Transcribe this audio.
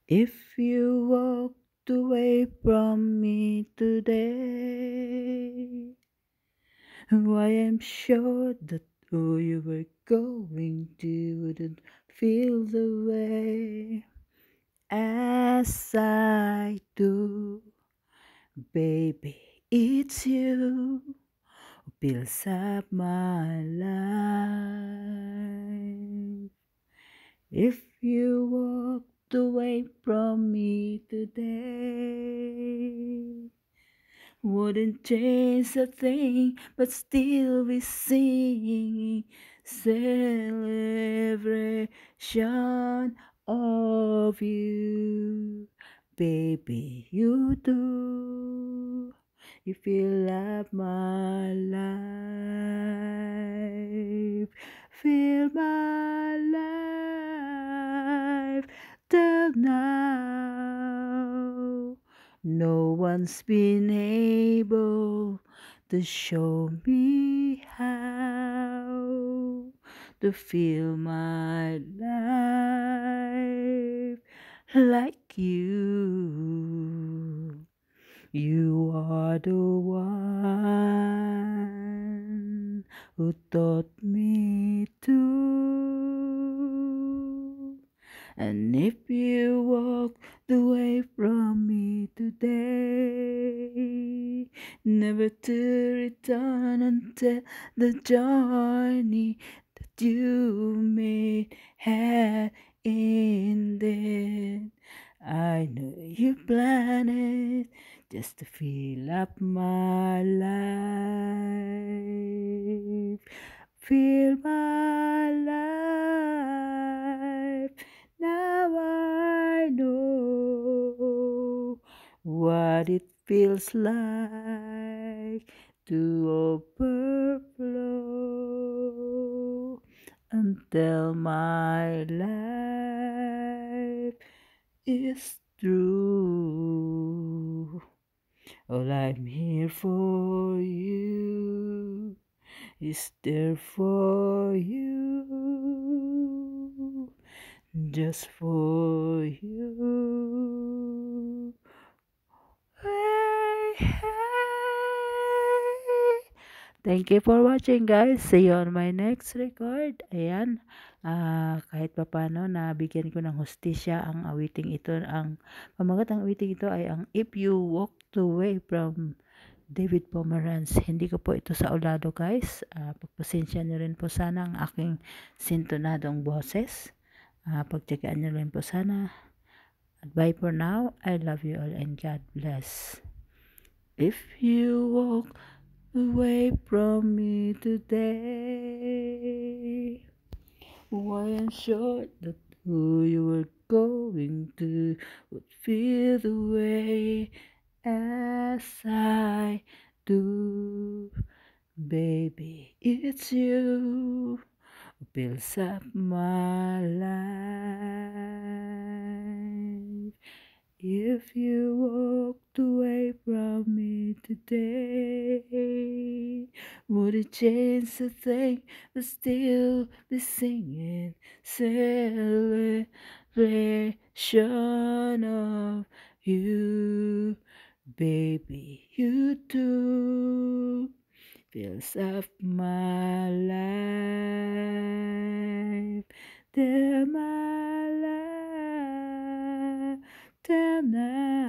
If you walked away from me today, I am sure that who you were going to wouldn't feel the way as I do. Baby, it's you who fills up my life. If you walked away from me today, wouldn't change a thing, but still be singing celebration of you. Baby, you do. You fill up my life. Fill my life till now. No one's been able to show me how to feel my life like you. You are the one who taught me to. And if you walk away from me today, never to return until the journey that you made had ended. I know you planned it just to fill up my life. Fill my life. Now I know what it feels like to overflow until my life is through. All I'm here for you is there for you, just for you. Hey, hey. Thank you for watching, guys. See you on my next record. Ayan. Kahit papano nabigyan ko ng hustisya ang awiting ito. Ang pamagat ng awiting ito ay ang If You Walked Away from David Pomeranz. Hindi ko po ito sa ulado, guys. Pagpasensya nyo rin po sana ang aking sintonadong boses. Pagtsagaan nyo rin po sana. Bye for now. I love you all and God bless. If you walk away from me today, why I'm sure that who you were going to would feel the way as I do. Baby, it's you who builds up my life. If you walked away from me today, would it change a thing? But still be singing celebration of you, baby. You do fills up my life. Till my life, till now.